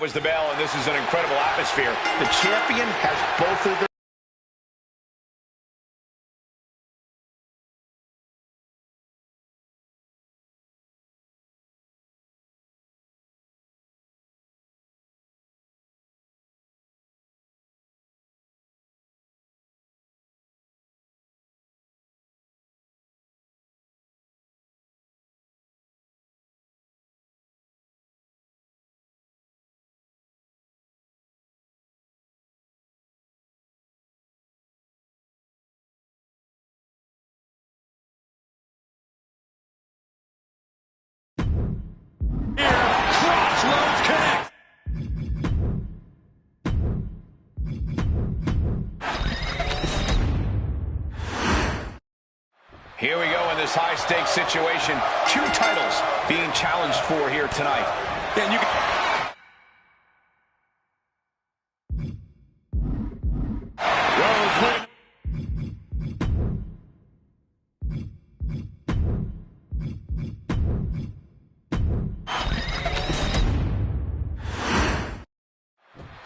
That was the bell, and this is an incredible atmosphere. The champion has both of their Crossroads connect. Here we go in this high-stakes situation. 2 titles being challenged for here tonight. And you can... Rhodes winning.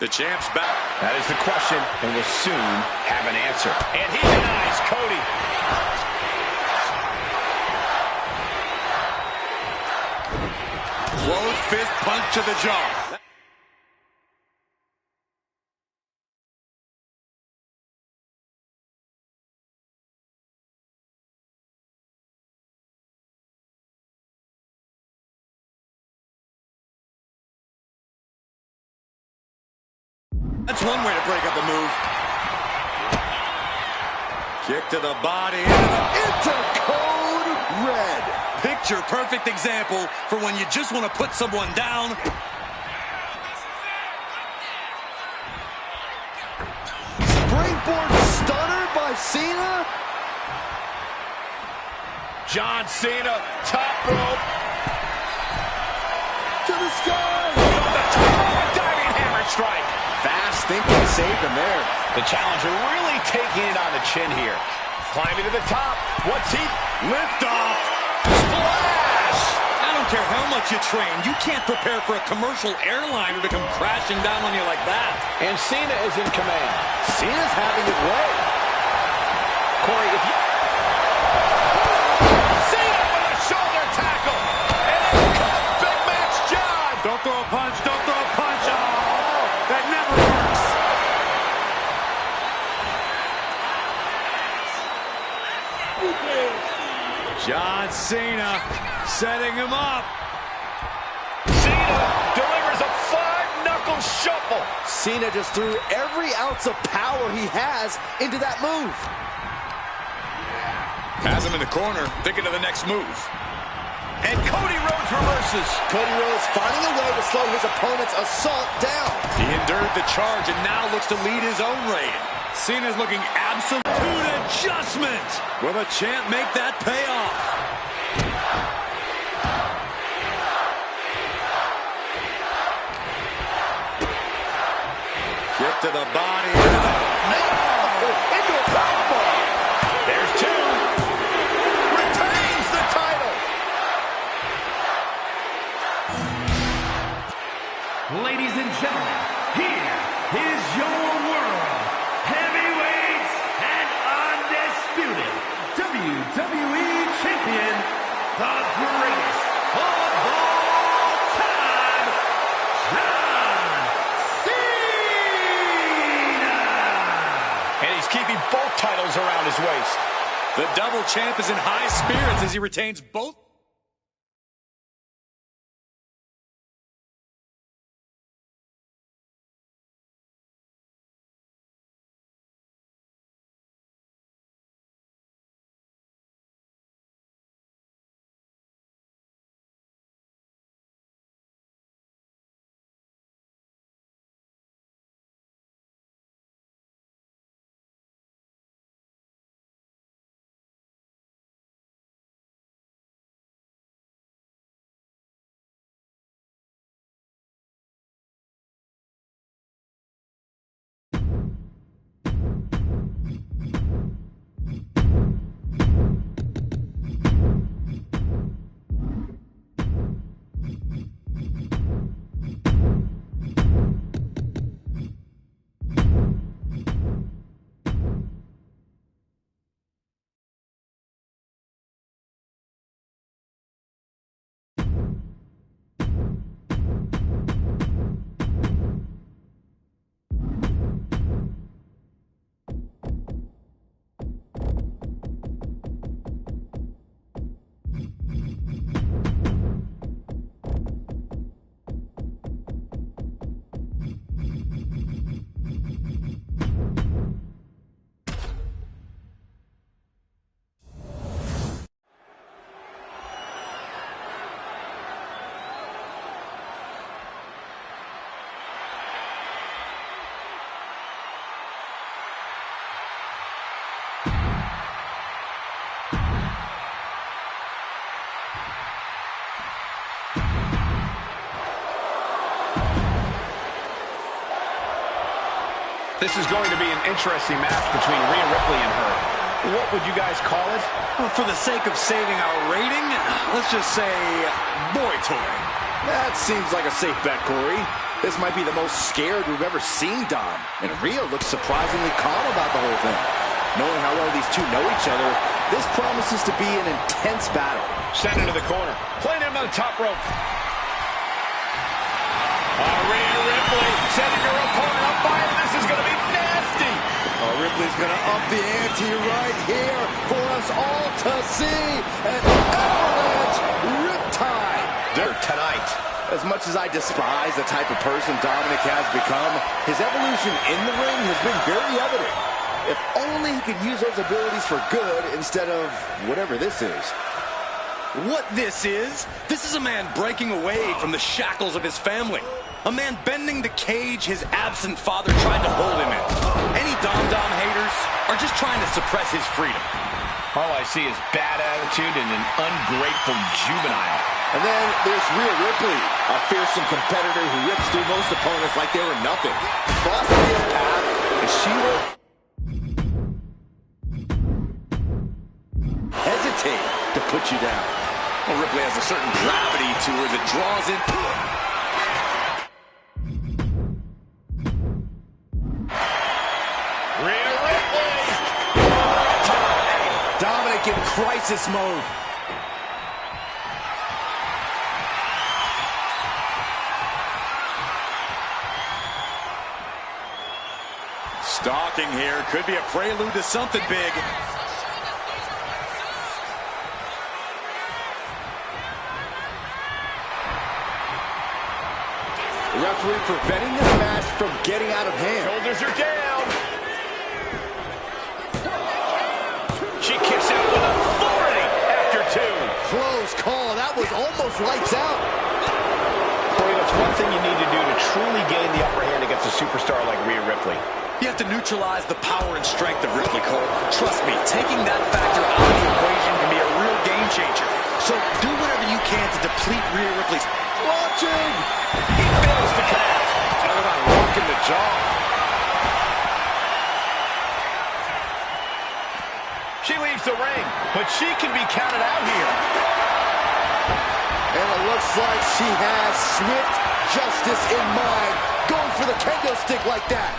The champ's back. That is the question, and we'll soon have an answer. And he denies Cody. Closed fist punch to the jaw. That's one way to break up a move. Kick to the body. Into code red. Picture perfect example for when you just want to put someone down. springboard stunner by Cena. John Cena, top rope. To the sky. The top, diving hammer strike. Fast thinking saved him there. The challenger really taking it on the chin here. Climbing to the top. What's he? Lift off. Splash! I don't care how much you train. You can't prepare for a commercial airliner to come crashing down on you like that. And Cena is in command. Cena's having his way. Corey, if you... Cena with a shoulder tackle. And in comes Big Match John. Don't throw a punch. Don't throw a punch. Oh, that never works. John Cena setting him up. Cena delivers a 5-knuckle shuffle. Cena just threw every ounce of power he has into that move. Has him in the corner, thinking of the next move. And Cody Rhodes reverses. Cody Rhodes finding a way to slow his opponent's assault down. He endured the charge and now looks to lead his own reign. Cena's looking absolute adjustment. Will the champ make that pay off? Kick to the body. Into a powerbomb. There's 2. Retains the title. Ladies and gentlemen, here is your world heavyweight and undisputed WWE champion, the greatest of all time, John Cena! And he's keeping both titles around his waist. The double champ is in high spirits as he retains both. This is going to be an interesting match between Rhea Ripley and her. What would you guys call it? Well, for the sake of saving our rating, let's just say boy toy. That seems like a safe bet, Corey. This might be the most scared we've ever seen Dom. And Rhea looks surprisingly calm about the whole thing. Knowing how well these two know each other, this promises to be an intense battle. Sent into the corner. Playing him on the top rope. Rhea Ripley setting her opponent up fire. This is going to be nasty. Ripley's going to up the ante right here for us all to see. An avalanche riptide. Tonight. As much as I despise the type of person Dominic has become, his evolution in the ring has been very evident. If only he could use those abilities for good instead of whatever this is. What this is a man breaking away from the shackles of his family. A man bending the cage his absent father tried to hold him in. Any Dom haters are just trying to suppress his freedom. All I see is bad attitude and an ungrateful juvenile. And then there's Rhea Ripley, a fearsome competitor who rips through most opponents like they were nothing. Cross Rhea's path, and she will hesitate to put you down. Well, Ripley has a certain gravity to her that draws in. Rhea Ripley! Dominic in crisis mode. Stalking here could be a prelude to something big. The referee preventing this match from getting out of hand. Shoulders are down. She kicks out with authority after two. Close call. That was almost lights out. Corey, that's one thing you need to do to truly gain the upper hand against a superstar like Rhea Ripley. You have to neutralize the power and strength of Ripley, Cole. Trust me, taking that factor out of the equation can be a real game changer. So do whatever you can to deplete Rhea Ripley's. Launching. He fails to connect. Talk about rocking the jaw. She leaves the ring, but she can be counted out here. And it looks like she has swift justice in mind. Going for the kendo stick like that.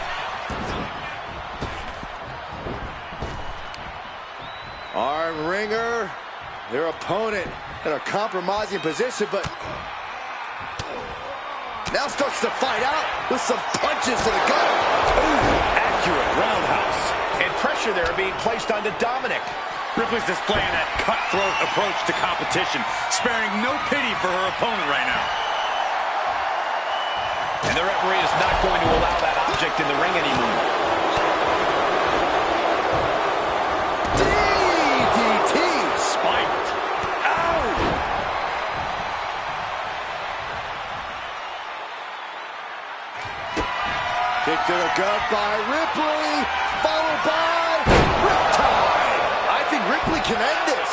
Arm wringer. Their opponent in a compromising position, but now starts to fight out with some punches to the gut. Accurate roundhouse. And pressure there being placed onto Dominic. Ripley's displaying that cutthroat approach to competition, sparing no pity for her opponent right now. And the referee is not going to allow that object in the ring anymore. DDT. Spiked. Ow! Kick to the gut by Ripley, followed by Riptide. I think Ripley can end this.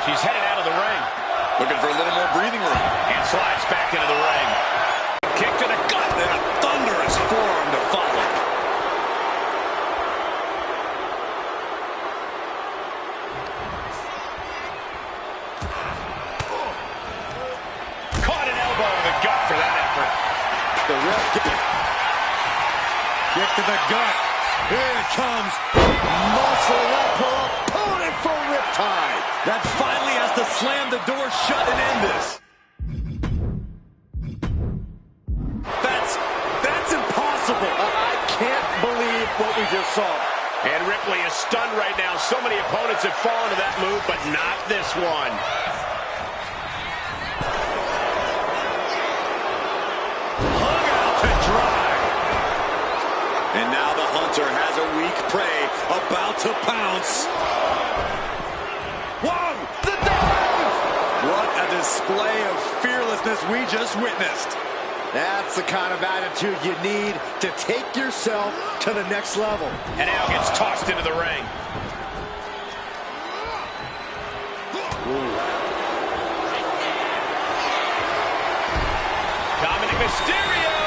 She's headed out of the ring. Looking for a little more breathing room. And slides back into the ring. Kick to the gut, then a thunderous forearm to follow. Caught an elbow in the gut for that effort. The ref Kick to the gut. Here it comes. muscling up her opponent for Riptide. That finally has to slam the door shut and end this. That's impossible. I can't believe what we just saw. And Ripley is stunned right now. So many opponents have fallen to that move, but not this one. Hung out to dry. And now the hunter has a weak prey about to pounce. Whoa! The dive! What a display of fearlessness we just witnessed. That's the kind of attitude you need to take yourself to the next level. And now gets tossed into the ring. Dominic Mysterio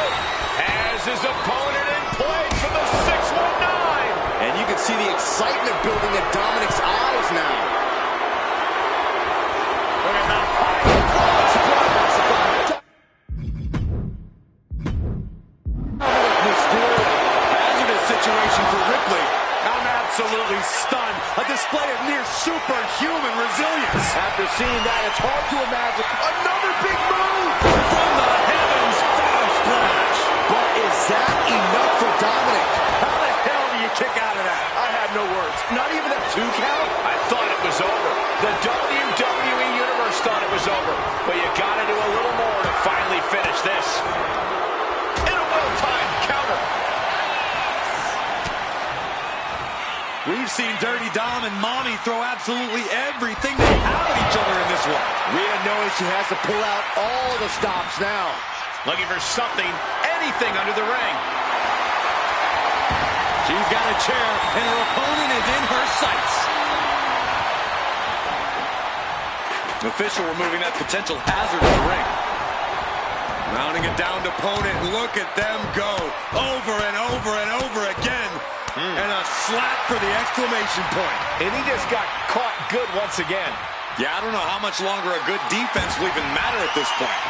has his opponent in place. the 619. And you can see the excitement building in Dominic's eyes now. Look at that high. Hazardous situation for Ripley. I'm absolutely stunned. A display of near superhuman resilience. After seeing that, it's hard to imagine another big move. From the heavens, Frog Splash. But is that enough for Dominic? How the hell do you kick out of that? I have no words. Not even a 2 count? I thought it was over. The WWE Universe thought it was over. But you got to do a little more to finally finish this. In a well-timed counter. We've seen Dirty Dom and Mommy throw absolutely everything they have at each other in this one. Rhea knows she has to pull out all the stops now. Looking for something, anything under the ring. She's got a chair, and her opponent is in her sights. Official removing that potential hazard in the ring. Rounding it down to opponent. Look at them go over and over and over again. And a slap for the exclamation point. And he just got caught good once again. Yeah, I don't know how much longer a good defense will even matter at this point.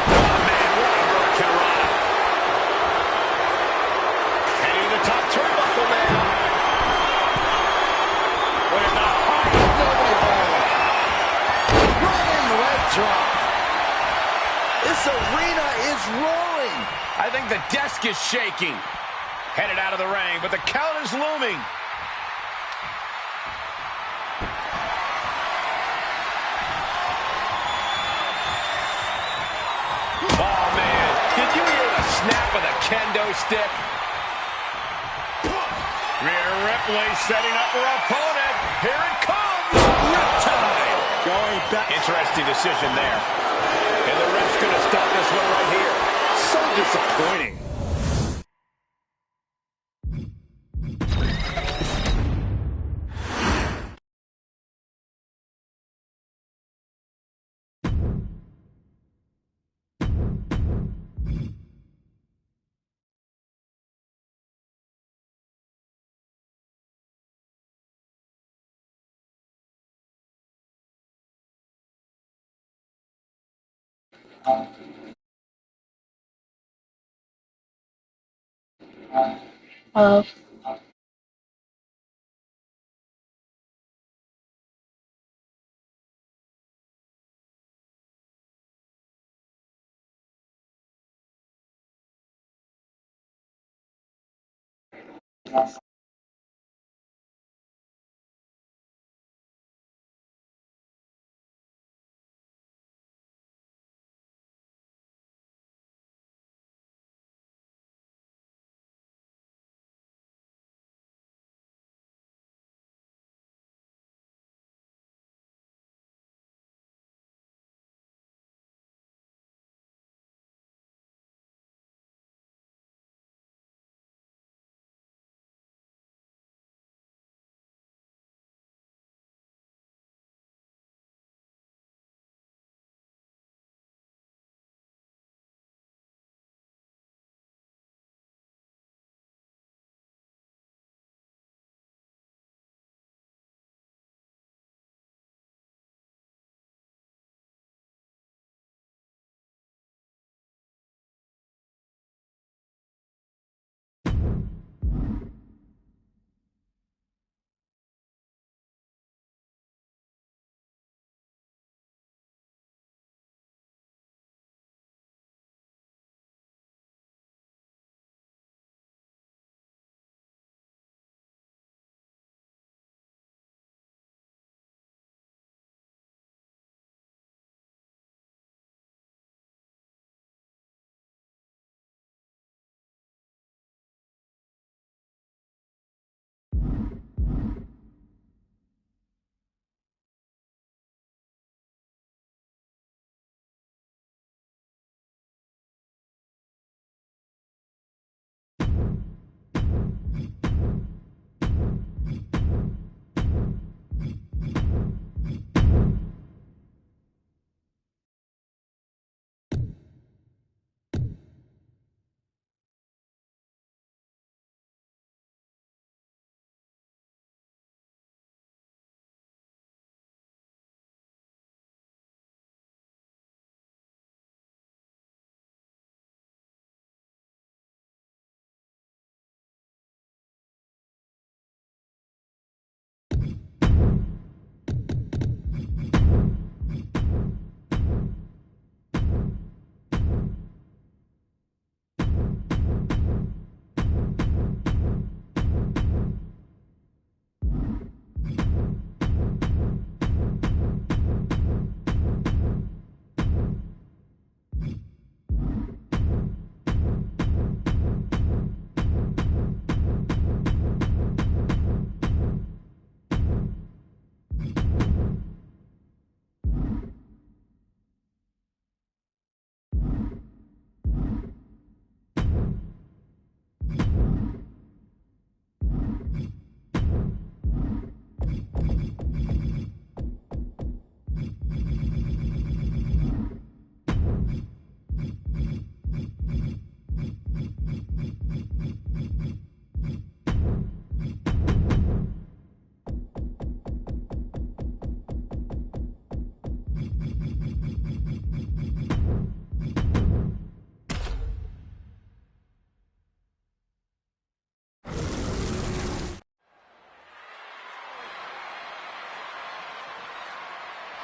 Oh, man, what a Hurricane Rana. Heading to the top turnbuckle now. Look at the Running leg drop. This arena is roaring. I think the desk is shaking. Headed out of the ring, but the count is looming. Oh, man. Did you hear the snap of the kendo stick? Rhea Ripley setting up her opponent. Here it comes. Riptide. Going back. Interesting decision there. And the ref's going to stop this one right here. So disappointing.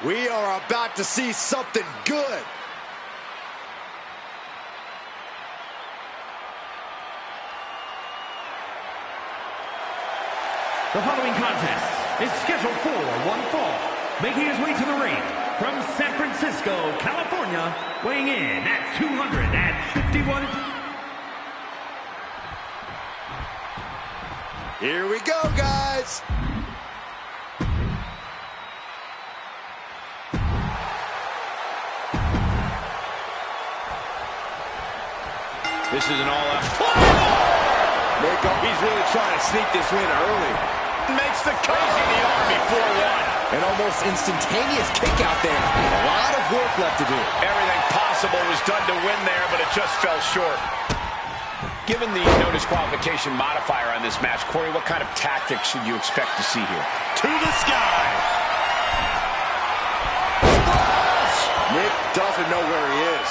We are about to see something good. The following contest is scheduled for one fall. Making his way to the ring from San Francisco, California, weighing in at 251. Here we go, guys. This is an all-out. He's really trying to sneak this win early. Makes the crazy the Army 4-1. An almost instantaneous kick out there. A lot of work left to do. Everything possible was done to win there, but it just fell short. Given the no disqualification modifier on this match, Corey, what kind of tactics should you expect to see here? To the sky. Nick doesn't know where he is.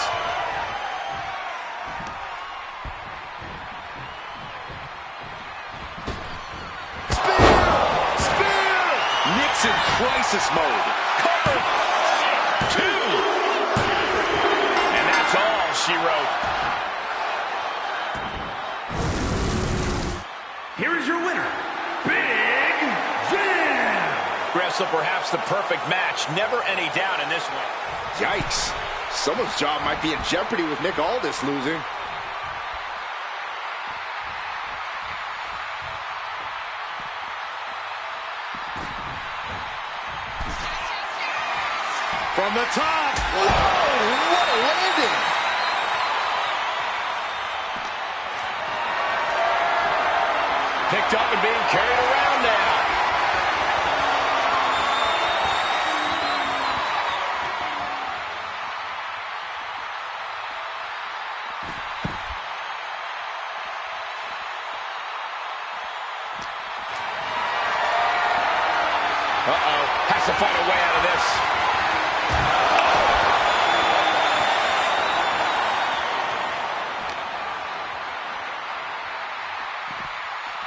In crisis mode. Cover. 2. And that's all she wrote. Here is your winner, Big Jam. Wrestle perhaps the perfect match. Never any doubt in this one. Yikes. Someone's job might be in jeopardy with Nick Aldis losing. From the top. Whoa, what a landing. Picked up and being carried around now. Uh-oh. Has to find a way out of this.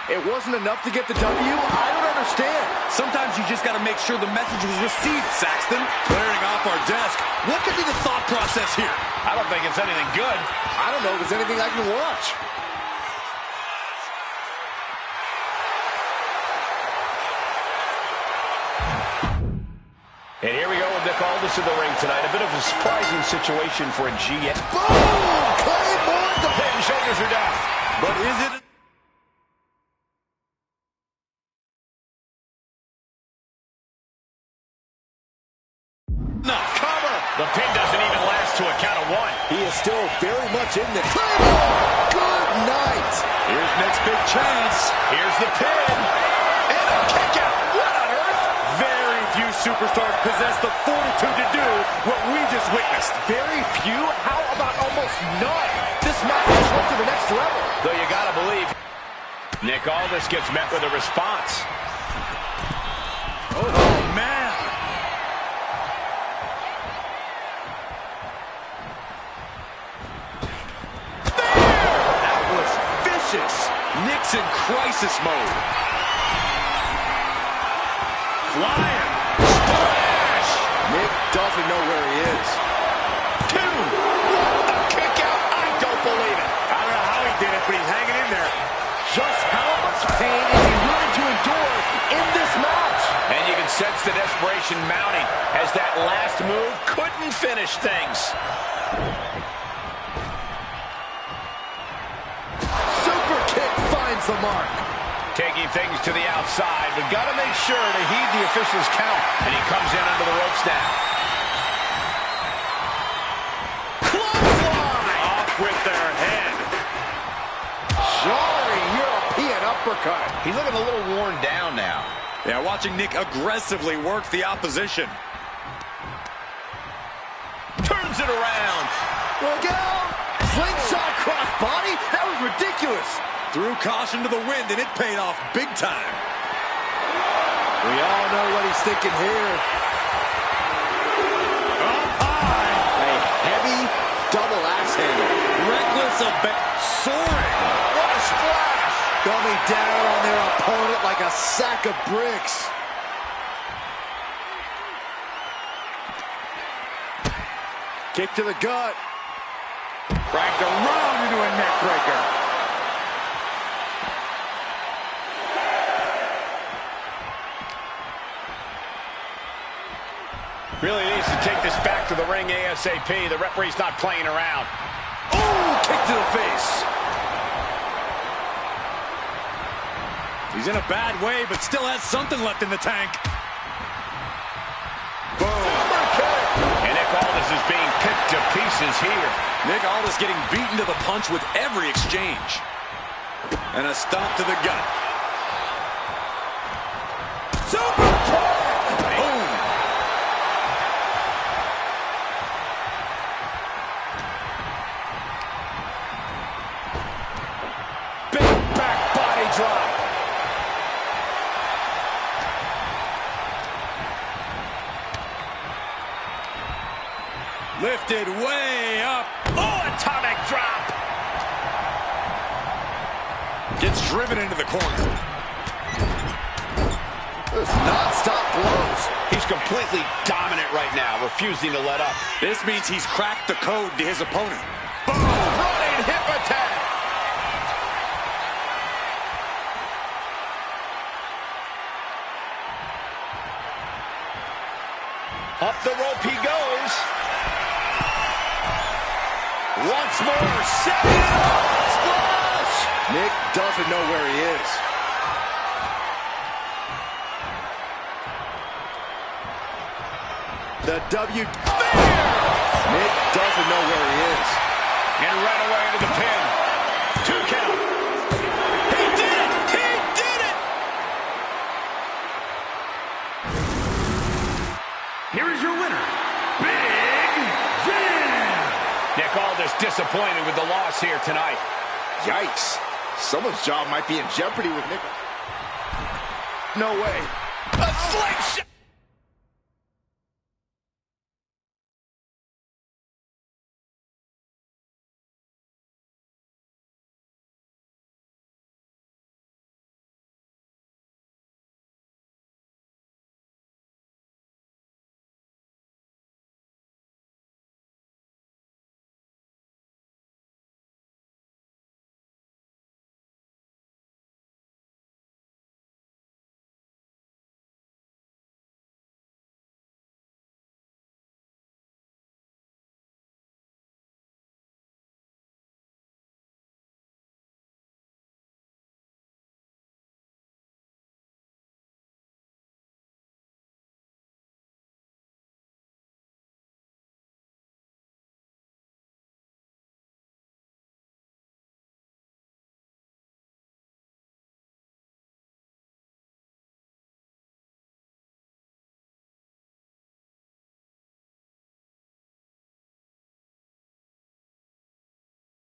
It wasn't enough to get the W? I don't understand. Sometimes you just got to make sure the message was received, Saxton. Clearing off our desk. What could be the thought process here? I don't think it's anything good. I don't know if it's anything I can watch. And here we go with Nick Aldis in the ring tonight. A bit of a surprising situation for a GM. Boom! Claymore! The head and shoulders are down. But is it? No. Cover. The pin doesn't even last to a count of 1. He is still very much in the Claymore! Good night! Here's Nick's big chance. Here's the pin. And a kick out. What on earth? Very few superstars possess the fortitude to do what we just witnessed. Very few? How about almost none? This match just went to the next level. Though you gotta believe, Nick Aldis gets met with a response. Oh, man. That was vicious. Nick's in crisis mode. Flying. Splash. Nick doesn't know where he is. 2. A kick out. I don't believe it. I don't know how he did it, but he's hanging in there. Just how much pain is he willing to endure in this match? And you can sense the desperation mounting as that last move couldn't finish things. Super kick finds the mark. Taking things to the outside, but got to make sure to heed the official's count. And he comes in under the ropes now. Clothesline! Off with their head. Jarring European uppercut. He's looking a little worn down now. Yeah, watching Nick aggressively work the opposition. Turns it around. Look out! Slingshot crossbody? That was ridiculous. Threw caution to the wind, and it paid off big time. We all know what he's thinking here. Up high. A heavy double axe handle. Reckless soaring. What a splash. Coming down on their opponent like a sack of bricks. Kick to the gut. Dragged around into a neck breaker. Really needs to take this back to the ring ASAP. The referee's not playing around. Oh, kick to the face. He's in a bad way, but still has something left in the tank. Boom. And Nick Aldis is being picked to pieces here. Nick Aldis getting beaten to the punch with every exchange. And a stomp to the gut. Super kick! Boom! Big back body drop. Lifted way up. Oh, atomic drop. Gets driven into the corner. Those non-stop blows. He's completely dominant right now, refusing to let up. This means he's cracked the code to his opponent. Boom! Running hip attack. Up the rope he goes. Once more, setting it up. Splash! Nick doesn't know where he is. The W. Nick doesn't know where he is. And right away into the pin. 2 count. He did it! He did it! Here is your winner, Big Jam. Nick Aldis disappointed with the loss here tonight. Yikes. Someone's job might be in jeopardy with Nick. No way. A slingshot!